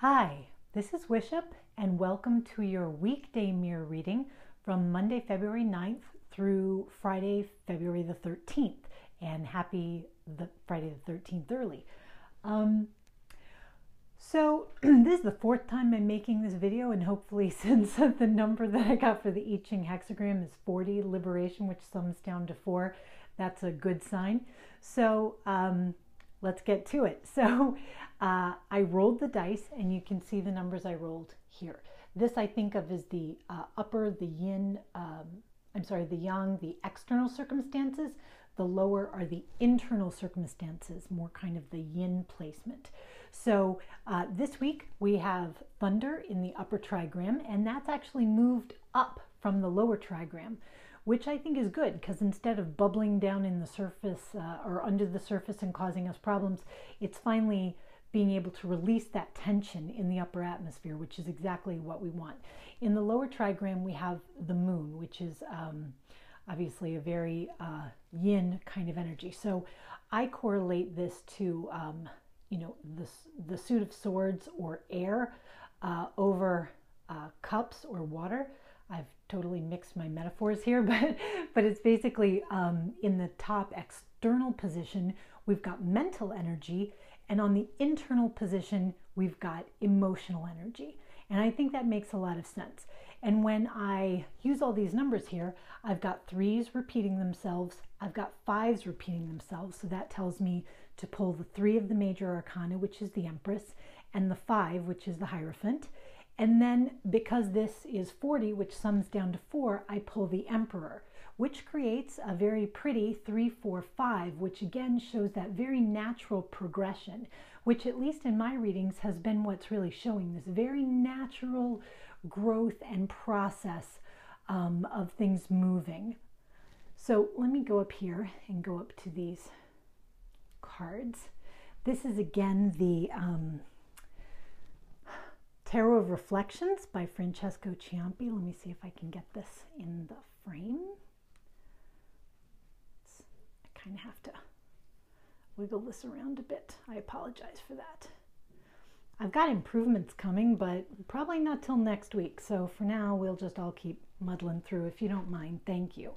Hi, this is Wishop and welcome to your weekday mirror reading from Monday, February 9th through Friday, February the 13th. And happy Friday the 13th early. So this is the fourth time I'm making this video, and hopefully since the number that I got for the I Ching hexagram is 40, liberation, which sums down to 4, that's a good sign. So let's get to it. So I rolled the dice and you can see the numbers I rolled here. This I think of as the upper, the yin, the yang, the external circumstances. The lower are the internal circumstances, more kind of the yin placement. So this week we have thunder in the upper trigram, and that's actually moved up from the lower trigram, which I think is good because instead of bubbling down in the surface or under the surface and causing us problems, it's finally being able to release that tension in the upper atmosphere, which is exactly what we want. In the lower trigram, we have the moon, which is obviously a very yin kind of energy. So I correlate this to, the suit of swords or air over cups or water. I've totally mixed my metaphors here, but it's basically in the top external position, we've got mental energy, and on the internal position, we've got emotional energy. And I think that makes a lot of sense. And when I use all these numbers here, I've got 3s repeating themselves, I've got 5s repeating themselves. So that tells me to pull the 3 of the major arcana, which is the Empress, and the 5, which is the Hierophant. And then because this is 40, which sums down to 4, I pull the Emperor, which creates a very pretty 3, 4, 5, which again shows that very natural progression, which at least in my readings has been what's really showing this very natural growth and process of things moving. So let me go up here and go up to these cards. This is again the Tarot of Reflections by Francesco Ciampi. Let me see if I can get this in the frame. I kind of have to wiggle this around a bit. I apologize for that. I've got improvements coming, but probably not till next week. So for now, we'll just all keep muddling through. If you don't mind, thank you.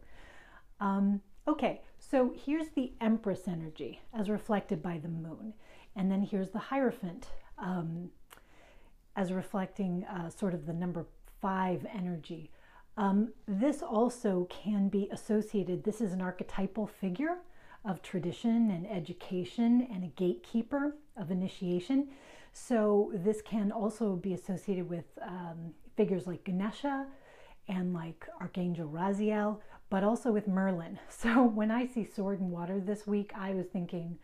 Okay, so here's the Empress energy as reflected by the moon. And then here's the Hierophant as reflecting sort of the number 5 energy. This also can be associated, this is an archetypal figure of tradition and education and a gatekeeper of initiation. So this can also be associated with figures like Ganesha and like Archangel Raziel, but also with Merlin. So when I see sword and water this week, I was thinking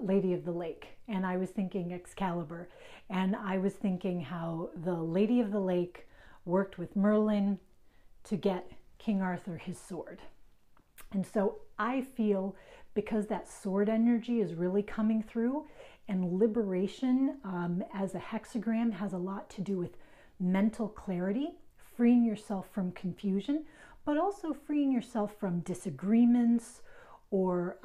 Lady of the Lake, and I was thinking Excalibur, and I was thinking how the Lady of the Lake worked with Merlin to get King Arthur his sword. And so I feel because that sword energy is really coming through, and liberation as a hexagram has a lot to do with mental clarity, freeing yourself from confusion, but also freeing yourself from disagreements or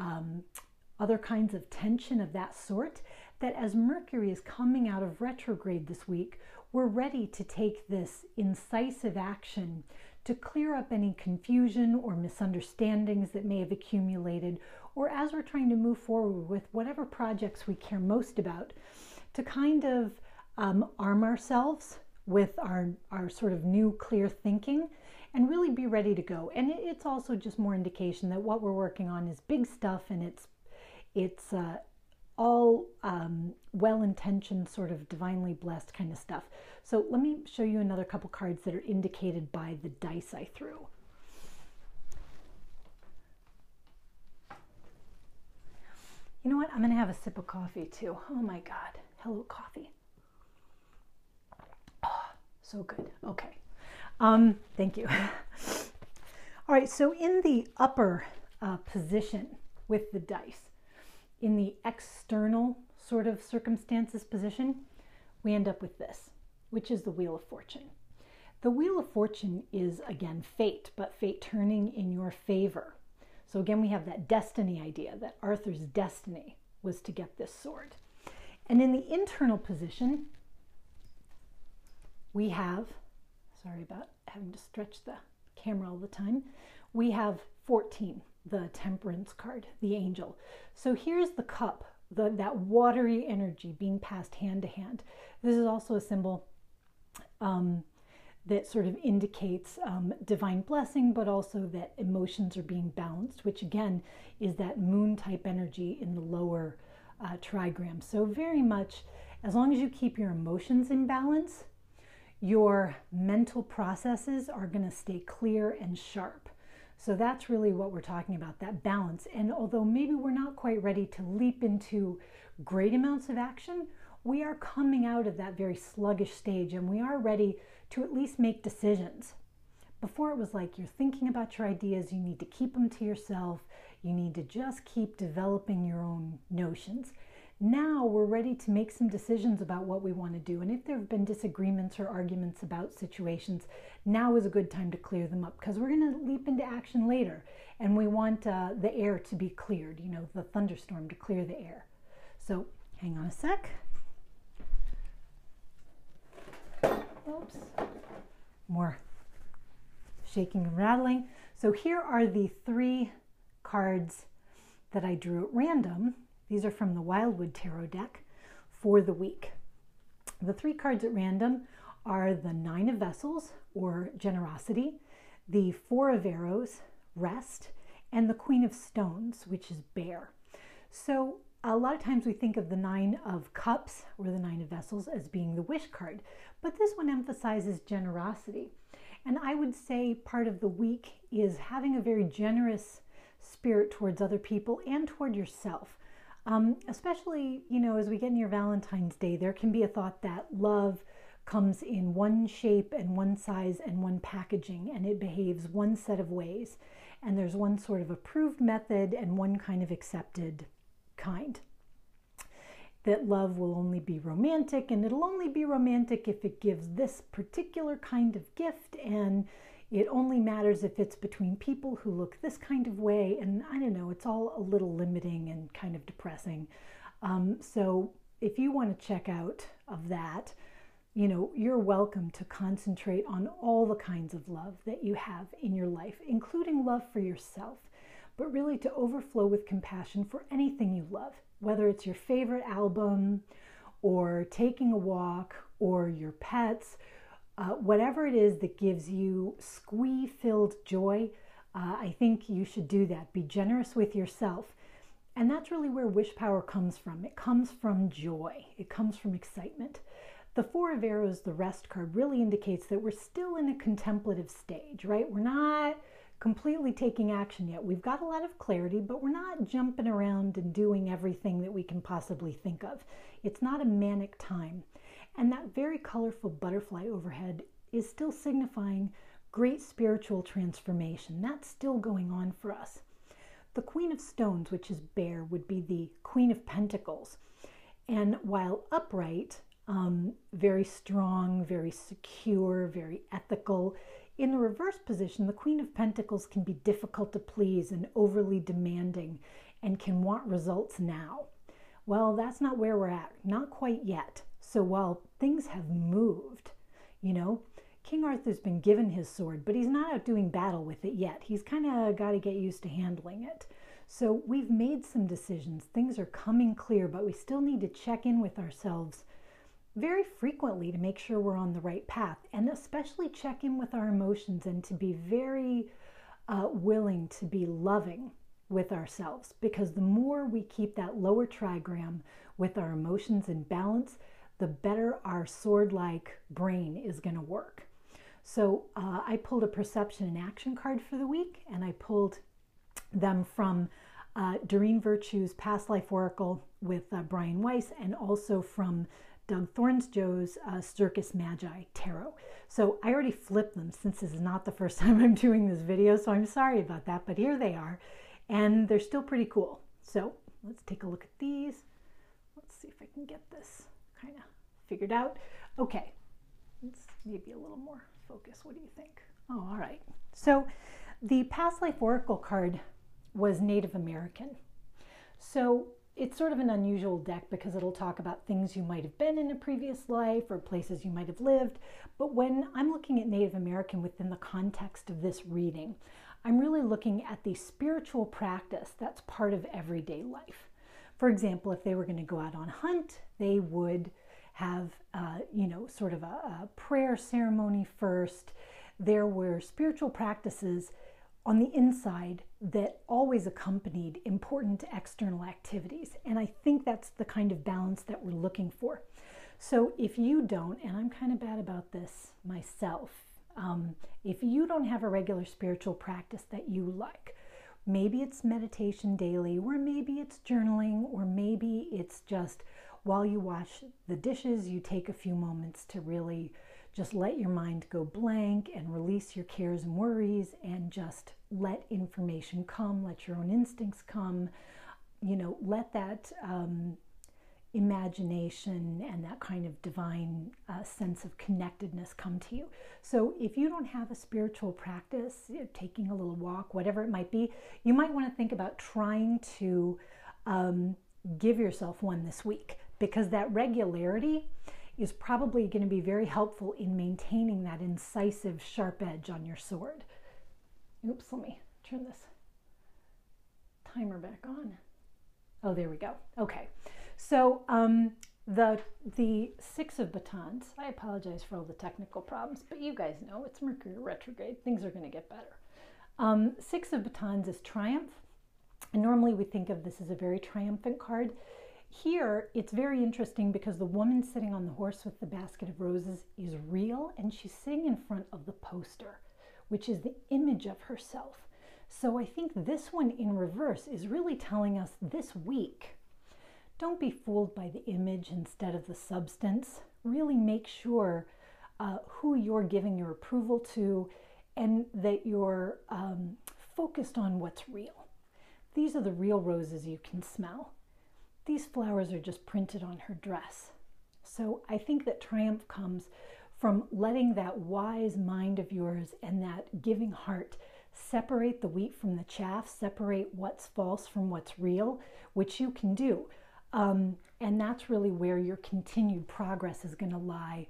other kinds of tension of that sort, that as Mercury is coming out of retrograde this week, we're ready to take this incisive action to clear up any confusion or misunderstandings that may have accumulated, or as we're trying to move forward with whatever projects we care most about, to kind of arm ourselves with our sort of new clear thinking and really be ready to go. And it's also just more indication that what we're working on is big stuff, and it's all well-intentioned, sort of divinely blessed kind of stuff. So let me show you another couple cards that are indicated by the dice I threw. You know what? I'm going to have a sip of coffee too. Oh my God. Hello, coffee. Oh, so good. Okay. Thank you. All right. So in the upper position with the dice, in the external sort of circumstances position, we end up with this, which is the Wheel of Fortune. The Wheel of Fortune is, again, fate, but fate turning in your favor. So again, we have that destiny idea, that Arthur's destiny was to get this sword. And in the internal position, we have, sorry about having to stretch the camera all the time, we have 14, the Temperance card, the angel. So here's the cup, that watery energy being passed hand to hand. This is also a symbol that sort of indicates divine blessing, but also that emotions are being balanced, which again is that moon type energy in the lower trigram. So very much, as long as you keep your emotions in balance, your mental processes are going to stay clear and sharp. So that's really what we're talking about, that balance. And although maybe we're not quite ready to leap into great amounts of action, we are coming out of that very sluggish stage, and we are ready to at least make decisions. Before it was like you're thinking about your ideas, you need to keep them to yourself, you need to just keep developing your own notions. Now we're ready to make some decisions about what we want to do. And if there have been disagreements or arguments about situations, now is a good time to clear them up, because we're going to leap into action later. And we want the air to be cleared, you know, the thunderstorm to clear the air. So hang on a sec. Oops. More shaking and rattling. So here are the 3 cards that I drew at random. These are from the Wildwood Tarot deck for the week. The 3 cards at random are the 9 of Vessels, or generosity, the 4 of Arrows, rest, and the Queen of Stones, which is bear. So a lot of times we think of the 9 of Cups, or the 9 of Vessels, as being the wish card, but this one emphasizes generosity. And I would say part of the week is having a very generous spirit towards other people and toward yourself. Especially, you know, as we get near Valentine's Day, there can be a thought that love comes in one shape and one size and one packaging, and it behaves one set of ways. And there's one sort of approved method and one kind of accepted kind. That love will only be romantic, and it'll only be romantic if it gives this particular kind of gift, and it only matters if it's between people who look this kind of way. And I don't know, it's all a little limiting and kind of depressing. So if you want to check out of that, you know, you're welcome to concentrate on all the kinds of love that you have in your life, including love for yourself, but really to overflow with compassion for anything you love, whether it's your favorite album or taking a walk or your pets. Whatever it is that gives you squee-filled joy, I think you should do that. Be generous with yourself. And that's really where wish power comes from. It comes from joy. It comes from excitement. The 4 of Arrows, the rest card, really indicates that we're still in a contemplative stage, right? We're not completely taking action yet. We've got a lot of clarity, but we're not jumping around and doing everything that we can possibly think of. It's not a manic time. And that very colorful butterfly overhead is still signifying great spiritual transformation. That's still going on for us. The Queen of Stones, which is bear, would be the Queen of Pentacles. And while upright, very strong, very secure, very ethical, in the reverse position, the Queen of Pentacles can be difficult to please and overly demanding and can want results now. Well, that's not where we're at, not quite yet. So while things have moved, you know, King Arthur's been given his sword, but he's not out doing battle with it yet. He's kind of got to get used to handling it. So we've made some decisions. Things are coming clear, but we still need to check in with ourselves very frequently to make sure we're on the right path, and especially check in with our emotions and to be very willing to be loving with ourselves, because the more we keep that lower trigram with our emotions in balance, the better our sword-like brain is going to work. So I pulled a perception and action card for the week, and I pulled them from Doreen Virtue's Past Life Oracle with Brian Weiss, and also from Doug Thornsjoe's Circus Magi Tarot. So I already flipped them since this is not the first time I'm doing this video, so I'm sorry about that, but here they are, and they're still pretty cool. So let's take a look at these. Let's see if I can get this kind of figured out. Okay, let's maybe a little more focus. What do you think? Oh, all right. So the Past Life Oracle card was Native American. So it's sort of an unusual deck because it'll talk about things you might have been in a previous life or places you might have lived. But when I'm looking at Native American within the context of this reading, I'm really looking at the spiritual practice that's part of everyday life. For example, if they were going to go out on a hunt, they would have, sort of a prayer ceremony first. There were spiritual practices on the inside that always accompanied important external activities. And I think that's the kind of balance that we're looking for. So if you don't, and I'm kind of bad about this myself, if you don't have a regular spiritual practice that you like, maybe it's meditation daily, or maybe it's journaling, or maybe it's just while you wash the dishes, you take a few moments to really just let your mind go blank and release your cares and worries and just let information come, let your own instincts come, let that imagination and that kind of divine sense of connectedness come to you. So if you don't have a spiritual practice, taking a little walk, whatever it might be, you might want to think about trying to give yourself one this week, because that regularity is probably going to be very helpful in maintaining that incisive, sharp edge on your sword. Oops, let me turn this timer back on. Oh, there we go. Okay, so the Six of Batons, I apologize for all the technical problems, but you guys know it's Mercury retrograde. Things are going to get better. Six of Batons is triumph, and normally we think of this as a very triumphant card. Here, it's very interesting because the woman sitting on the horse with the basket of roses is real, and she's sitting in front of the poster, which is the image of herself. So I think this one in reverse is really telling us this week, don't be fooled by the image instead of the substance. Really make sure who you're giving your approval to, and that you're focused on what's real. These are the real roses you can smell. These flowers are just printed on her dress. So I think that triumph comes from letting that wise mind of yours and that giving heart separate the wheat from the chaff, separate what's false from what's real, which you can do. And that's really where your continued progress is going to lie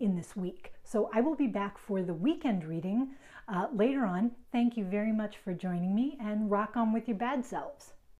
in this week. So I will be back for the weekend reading later on. Thank you very much for joining me, and rock on with your bad selves.